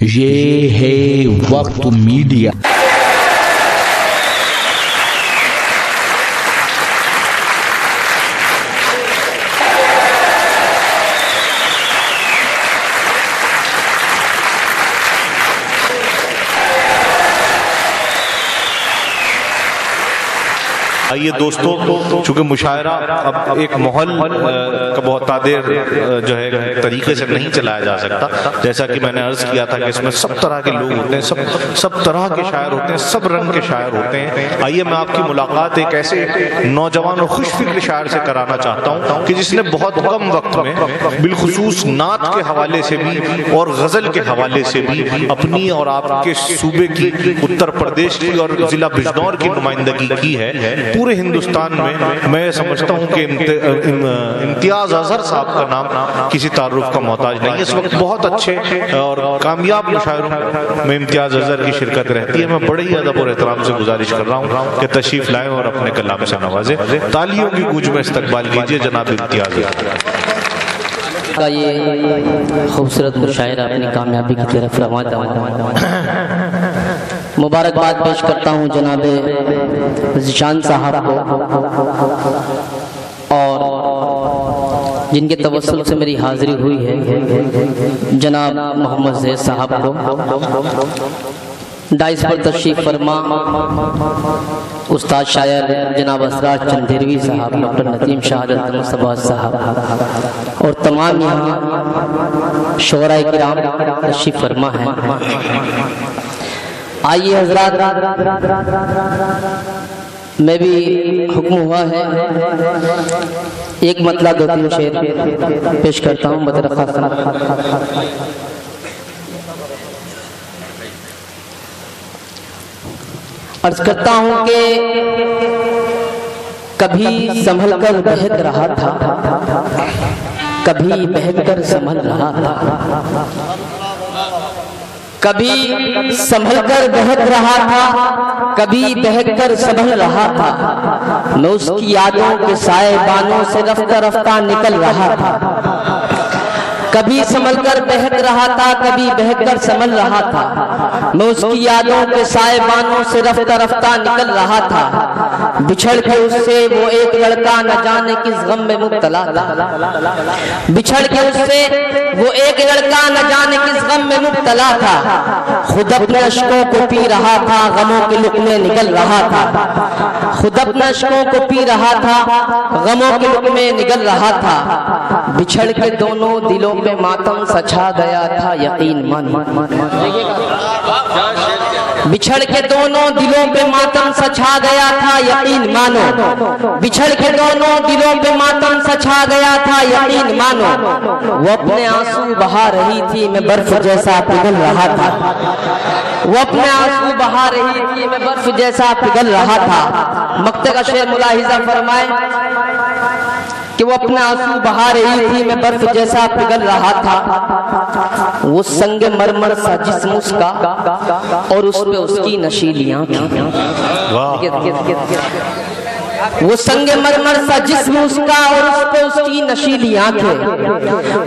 ये है वक्त मीडिया। आइए दोस्तों, चूंकि मुशायरा अब एक माहौल का बहुत देर जो है तरीके से नहीं चलाया जा सकता, जैसा कि मैंने अर्ज किया था कि इसमें सब तरह के लोग होते हैं, सब तरह के शायर होते हैं, सब रंग के शायर होते हैं। आइए मैं आपकी मुलाकात एक ऐसे नौजवान और खुशफिक्र शायर से कराना चाहता हूँ कि जिसने बहुत कम वक्त में बिलखुसूस नात के हवाले से भी और गजल के हवाले से भी अपनी और आपके सूबे की, उत्तर प्रदेश की और जिला बिजनौर की नुमाइंदगी की है। पूरे हिंदुस्तान में मैं समझता हूं कि इम्तियाज अजहर साहब का नाम किसी तारुफ का मोहताज नहीं है। इस वक्त बहुत अच्छे और कामयाब मुशायरों में इम्तियाज अजहर की शिरकत रहती है। मैं बड़े ही अदब और एहतराम से गुजारिश कर रहा हूं कि तशरीफ लाएं और अपने कलाम से नवाजे। तालियों की गूंज में इस्तकबाल कीजिए जनाब इम्तियाज अजहर का ये खूबसूरत मुशायरा अपनी कामयाबी की तरफ रवाना। मुबारकबाद पेश करता हूँ जनाब ज़ीशान साहब को, और जिनके तवस्सुल से मेरी हाजिरी हुई है जनाब मोहम्मद ज़ैद साहब को। डाइस पर तशरीफ फरमा उस्ताद शायर जनाब असरार चंदेरवी साहब, डॉक्टर नदीम शहादत मुस्तफा साहब और तमाम यहाँ शोराए किराम तशरीफ फरमा है। आइए हजरात, मैं भी हुक्म हुआ है एक मतला 2-3 शेर पेश करता हूँ बतरखा। अर्ज करता हूँ कि कभी संभल कर बहक रहा था, कभी बहक कर संभल रहा था, कभी संभल कर बहक रहा था, कभी बहक कर संभल रहा था। मैं उसकी यादों के साएबानों से रफ्ता रफ्ता निकल रहा था। कभी संभल कर बहक रहा था, कभी बहक कर संभल रहा था। मैं उसकी यादों के साएबानों से रफ्ता रफ्ता निकल रहा था। बिछड़ के उससे वो एक लड़का न जाने किस गम में मुब्तला था। बिछड़ के उससे वो एक लड़का न जाने किस गम में मुब्तला था। खुद अपने अश्कों को पी रहा था, गमों के लुक़मे निकल रहा था। खुद अपने अश्कों को पी रहा था, गमों के लुक़मे निकल रहा था। बिछड़ के दोनों दिलों पे मातम सछा गया था, यकीन मान। बिछड़ के दोनों दिलों पे मातम सछा गया था, यकीन मानो। बिछड़ के दोनों दिलों पे मातम सछा गया था, यकीन मानो। वो अपने आंसू बहा रही थी, मैं बर्फ जैसा पिघल रहा था। वो अपने आंसू बहा रही थी, मैं बर्फ जैसा पिघल रहा था। मक्ते का शेर मुलाहिजा फरमाए कि वो अपने आंसू बहा रही थी, मैं बर्फ जैसा पिघल रहा था। वो संग मरमर सा जिस्म उसका और उस पे उसकी नशीली आंखें। वो संग मरमर सा जिस्म उसका और उस पे उसकी नशीली आंखें।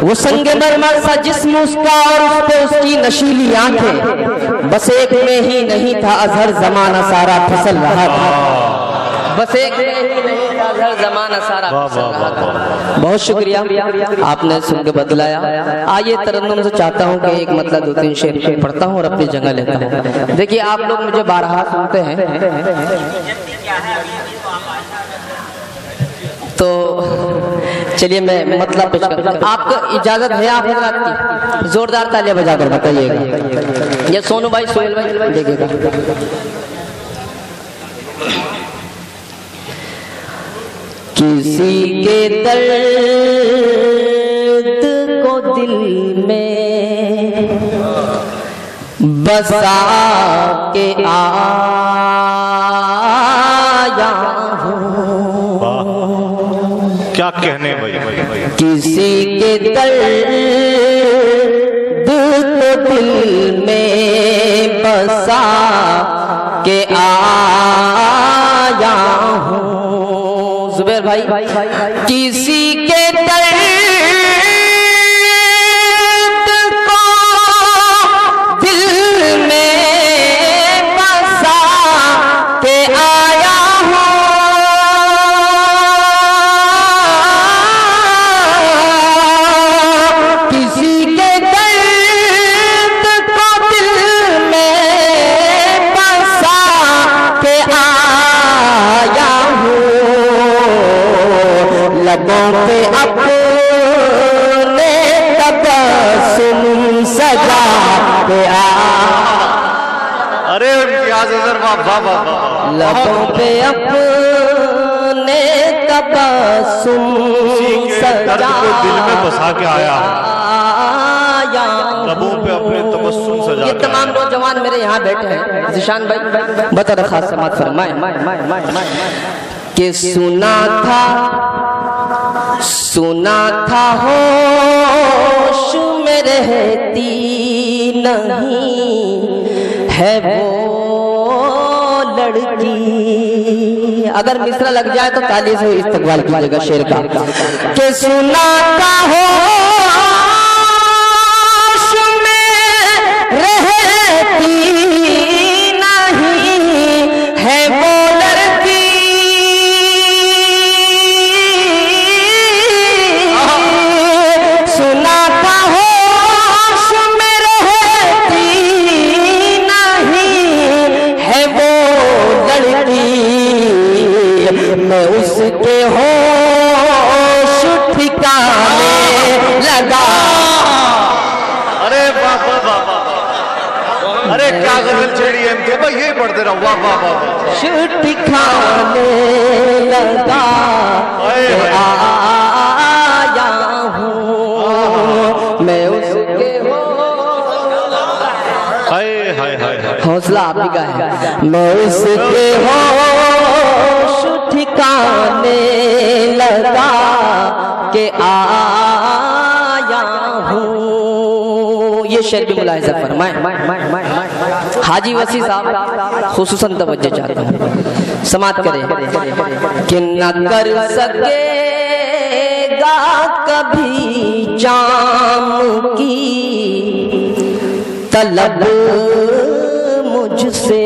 वो संग मरमर सा जिस्म उसका और उस पे उसकी नशीली आंखें। बस एक में ही नहीं था अजहर, जमाना सारा फिसल रहा था। बस एक में ही नहीं था अजहर, जमाना सारा फिसल रहा था। बहुत शुक्रिया, आपने सुन के बदलाया। आइए तरन्नुम से चाहता हूँ कि एक मतलब 2-3 शेर पढ़ता हूँ और अपनी जगह लेता हूँ। देखिए आप लोग मुझे बारहा सुनते हैं, तो चलिए मैं मतलब पेश करता हूं। आपको इजाजत है आप हजरात की? जोरदार तालियां बजाकर बताइएगा। ये सोनू भाई, सोहेल भाई देखिएगा। किसी के दर्द को दिल में बसा के आया हूँ। क्या कहने भाई। किसी के दर्द को दिल में बसा के आया हूँ। जुबैर भाई, किसी के दर्द को दिल के अरे इम्तियाज अजहर वाह वाह वाह वाह। लबों पे अपने तबस्सुम दर्द को दिल में बसा के आया है, सजाया लबों पे अपने तबस्सुम सजा ये के तमाम आया। नौजवान मेरे यहाँ बैठे हैं। जिशान भाई बता रखा समात फरमाए कि सुना था होश में रहती नहीं है वो लड़की। अगर मिसरा लग जाए तो ताली से इस्तकबाल कीजिएगा शेर का कि सुना था होश में रहती नहीं है वो लड़की। सुना था होश में रहती नहीं है वो लड़की। मैं उसके होश ठिकाने लगा। अरे वाह वाह वाह वाह। अरे क्या गजल छेड़ी है इनके भाई, यही पढ़ते रहो वाह वाह वाह वाह। ठिकाने लगा हाय, हाय। आया हूँ मैं उसके हाय हाय हाय हाय। हौसला आप ही का है। मैं उसके होश ठिकाने लगा के आया हूँ। ये शेर भी मुलाहिजा फरमाए। हाजी वसी साहब खुसूसन तवज्जो चाहता हूँ, समात करें कि न कर सकेगा कभी जाम की तलब मुझसे।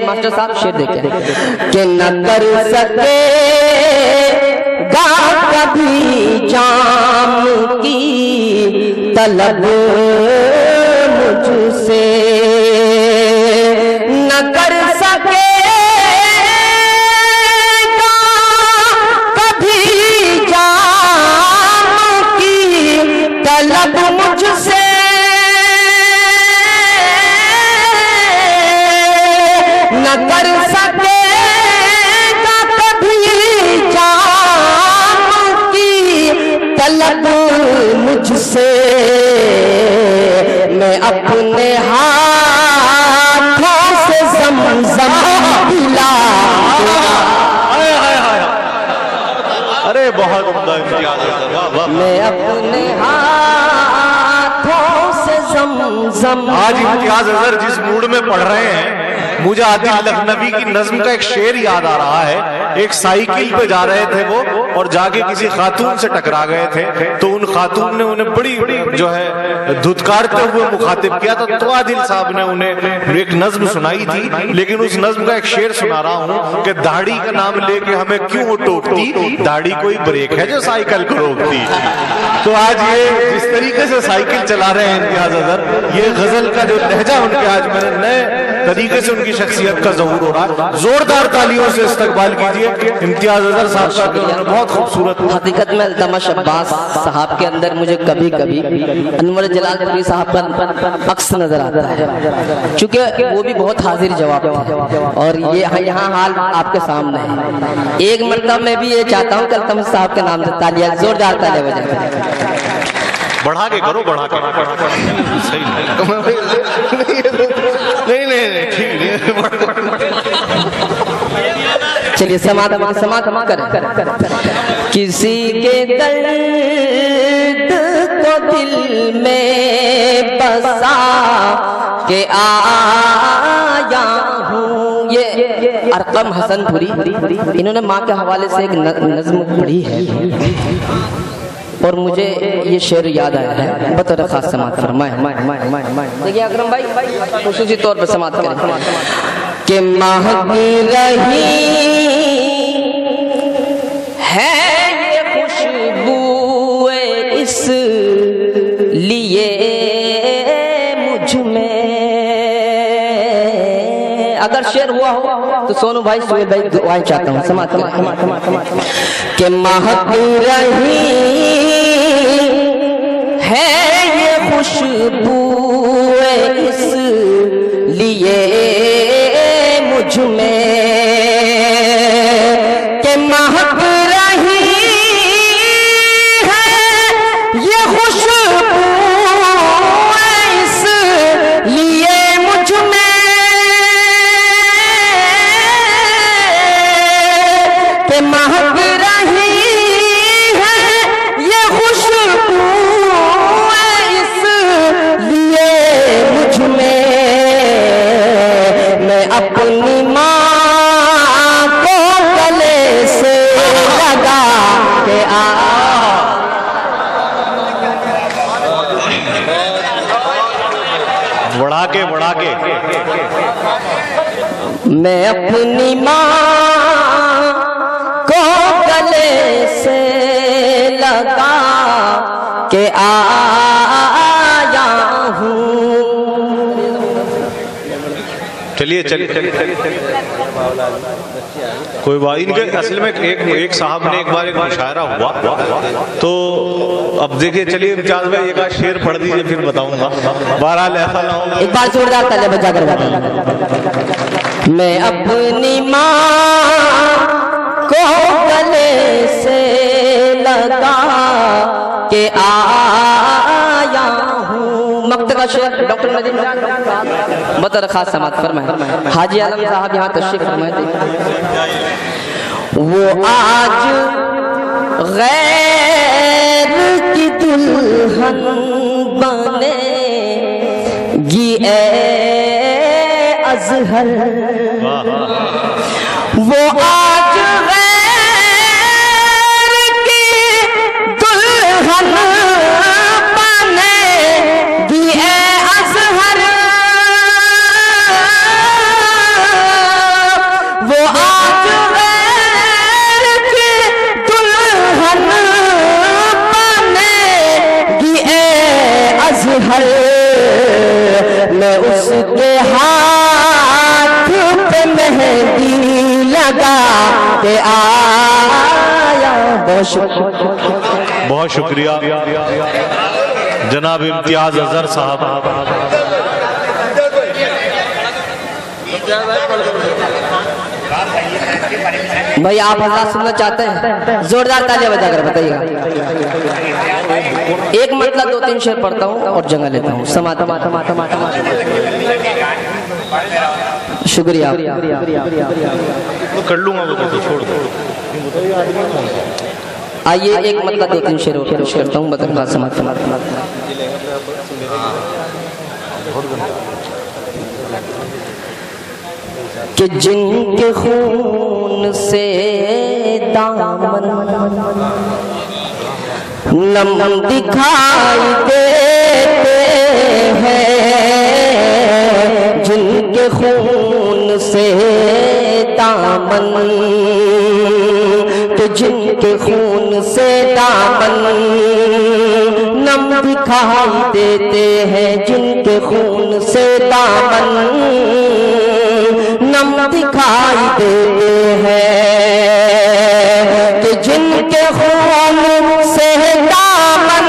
मास्टर साहब शेर देखें कि न कर सकेगा कभी जाम की तलब मुझसे। न कर सकेगा कभी जाम की तलब मुझसे। न कर सकेगा कभी जाम की तलब मुझसे। मैं अपने हाथों से ज़मज़म पिला। हाय हाय हाय। अरे बहुत उम्दा इम्तियाज अजहर वाह वाह। मैं अपने हाथों से ज़मज़म। आज इम्तियाज अजहर जिस मूड में पढ़ रहे हैं, मुझे आदिल लखनवी की नज्म का एक शेर याद आ रहा है। एक साइकिल पे जा रहे थे वो और जाके किसी खातून से टकरा गए थे, तो उन खातून ने उन्हें बड़ी जो है धुतकारते हुए मुखातिब किया था। तो आदिल साहब ने उन्हें एक नज्म सुनाई थी, लेकिन उस नज्म का एक शेर सुना रहा हूँ कि दाढ़ी का नाम लेके हमें क्यों टोकती, दाढ़ी कोई ब्रेक है जो साइकिल को रोकती। तो आज ये जिस तरीके से साइकिल चला रहे हैं इम्तियाज अजहर, ये गजल का जो लहजा उनके आज मैंने नए तरीके से उनकी शख्सियत का ज़हूर हो रहा है। जोरदार तालियों से इस्तकबाल कीजिए इम्तियाज अजहर साहब का। बहुत खूबसूरत। हकीकत में अल्तमश अब्बास साहब के अंदर मुझे कभी कभी अनवर जलालपुरी साहब का अक्स नजर आता है, चूंकि वो भी बहुत हाजिर जवाब थे और ये यहाँ हाल आपके सामने है। एक मरतबा मैं भी ये चाहता हूँ कि अल्तमश साहब के नाम से तालियां, जोरदार तालियां बजाएं। बढ़ा के करो, बढ़ा के। सही नहीं ठीक नहीं। चलिए समात करें। किसी के दर्द को दिल में बसा के आया हूँ। ये अरकम हसनपुरी, इन्होंने माँ के हवाले से एक नज्म पढ़ी है और मुझे ये शेर याद आया है। बतौर खास समात फरमाए। देखिए अकरम भाई खुसूसी तौर पर समात करें कि महकी रही है ये खुशबूए इस लिए मुझ में। अगर शेर हुआ हो तो सोनू भाई सुहेल भाई दुआएं चाहता हूँ, समात करें कि महकी रही खुशबू इसलिए मुझ में के महक रही है, ये खुशबू इसलिए मुझ में मैं अपनी माँ को गले से लगा के बढ़ा के मैं अपनी माँ को गले से लगा के आया हूँ। चलिए कोई बात। इनके असल में एक साहब ने एक बार एक मुशायरा हुआ, तो अब देखिए, चलिए इम्तियाज भाई एक आध शेर पढ़ दीजिए, फिर बताऊंगा। बहरहाल ऐसा ना हो। एक बार जोरदार ताली बजा कर बताऊं। मैं अपनी माँ को गले से लगा के आया हूँ। मक्त का शेर डॉक्टर नदीम बतर खास समात फरमाए। हाजी आलम साहब यहाँ तशरीफ फरमाए थे। वो आज गैर की दुल्हन बनेगी ए अज़हर, वो आज गैर की दुल्हन बनेगी ए अज़हर, वो आज गैर की दुल्हन बनेगी ए अज़हर। मैं उसके हाथ पे मेहंदी लगा के आया। बहुत शुक्रिया जनाब इम्तियाज अजहर साहब। भाई आप हज़रात सुनना चाहते हैं? जोरदार तालियां बजाकर बताइएगा। एक मतलब 2-3 शेर पढ़ता हूँ और जगह लेता हूँ। शुक्रिया। कर लूंगा वो, तो छोड़ दो। आइए एक मतलब 2-3 शेर और पेश करता हूँ। बता समाज कि जिनके खून से दामन नम दिखाई देते हैं, जिनके खून से दामन, तो जिनके खून से दामन नम दिखाई देते हैं, जिनके खून से दामन नम दिखाई देते हैं, कि जिनके खून से दामन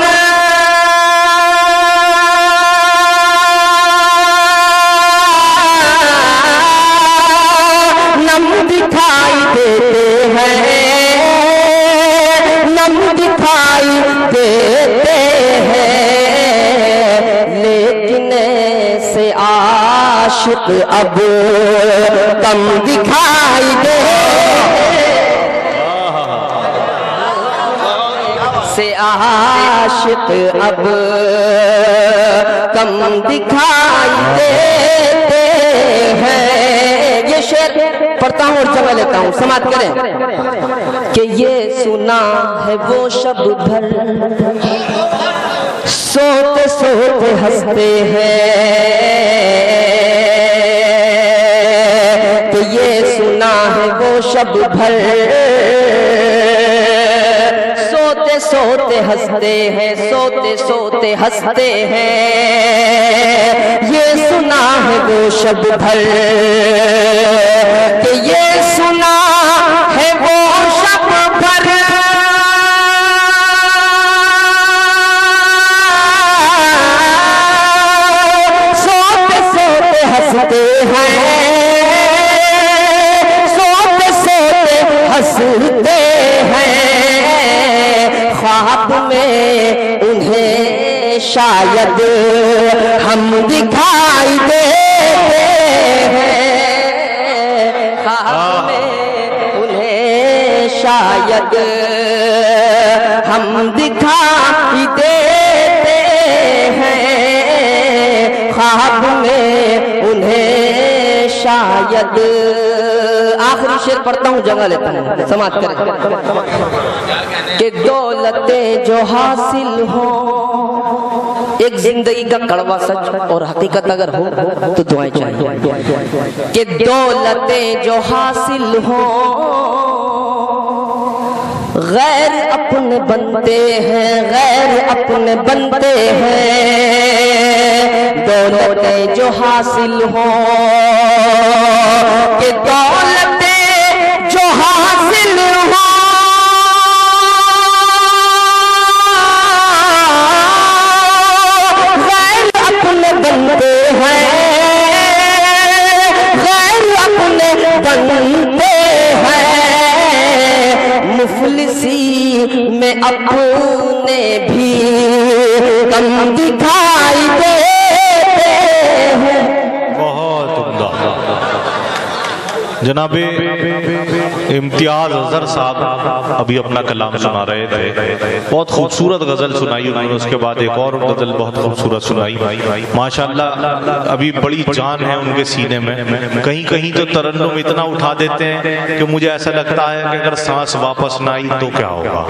नम दिखाई देते हैं, नम दिखाई देते हैं, लेकिन ऐसे आशिक अब कम दिखाई दे, से आशिक अब कम दिखाई देते हैं। ये शेर पढ़ता हूँ और जगह लेता हूँ, समाप्त करें। कि ये सुना है वो शब भर सोते सोते हंसते हैं, कि ये सुना है वो शब भर सोते सोते हंसते हैं, सोते सोते हंसते हैं, ये सुना है वो शब भर, कि ये सुना है वो शब भर सोते सोते हंसते हैं, सोते सोते हंसते हैं, ख्वाब में उन्हें शायद हम दिखाई देते हैं, ख्वाब में उन्हें शायद हम दिखाई देते हैं, ख्वाब में उन्हें शायद। आखिरी शेर पढ़ता हूँ, जगह लेता हूँ, समाप्त करें। कि दौलतें जो हासिल हो, एक जिंदगी का कड़वा सच और हकीकत अगर हो तो दुआएं चाहिए। कि दौलतें जो हासिल हो गैर अपने बनते हैं, गैर अपने बनते हैं। दौलतें जो हासिल हो, कि दौलतें जो हासिल हो गैर अपने बनते हैं, गैर अपने बनते हैं। मुफलिसी में अपने भी कम दिखाई देते हैं। बहुत उम्दा। जनाबे इम्तियाज अजहर साहब अभी अपना कलाम सुना रहे थे, बहुत खूबसूरत गजल सुनाई उन्होंने, उसके बाद एक और गजल बहुत खूबसूरत सुनाई। माशाल्लाह अभी बड़ी जान है उनके सीने में। कहीं कहीं तो तरन्नुम इतना उठा देते हैं कि मुझे ऐसा लगता है कि अगर सांस वापस ना आई तो क्या होगा।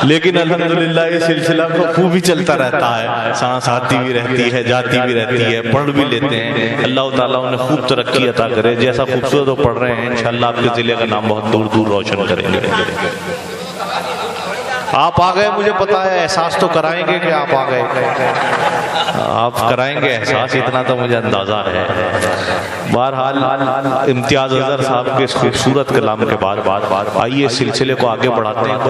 लेकिन अल्हम्दुलिल्लाह ये सिलसिला तो खूब ही चलता रहता है, सांस आती भी रहती है, जाती भी रहती है, पढ़ भी लेते हैं। अल्लाह ताला उन्हें खूब तरक्की अता करे। जैसा खूबसूरत वो पढ़ रहे हैं, इंशाअल्लाह आपके जिले का नाम बहुत दूर दूर रोशन करेंगे। आप आ गए, मुझे पता है, एहसास तो कराएंगे कि आप आ गए, आप कराएंगे एहसास, इतना तो मुझे अंदाजा है। बहरहाल इम्तियाज अजहर साहब के इस खूबसूरत कलाम के बाद आइए सिलसिले को आगे बढ़ाते हैं।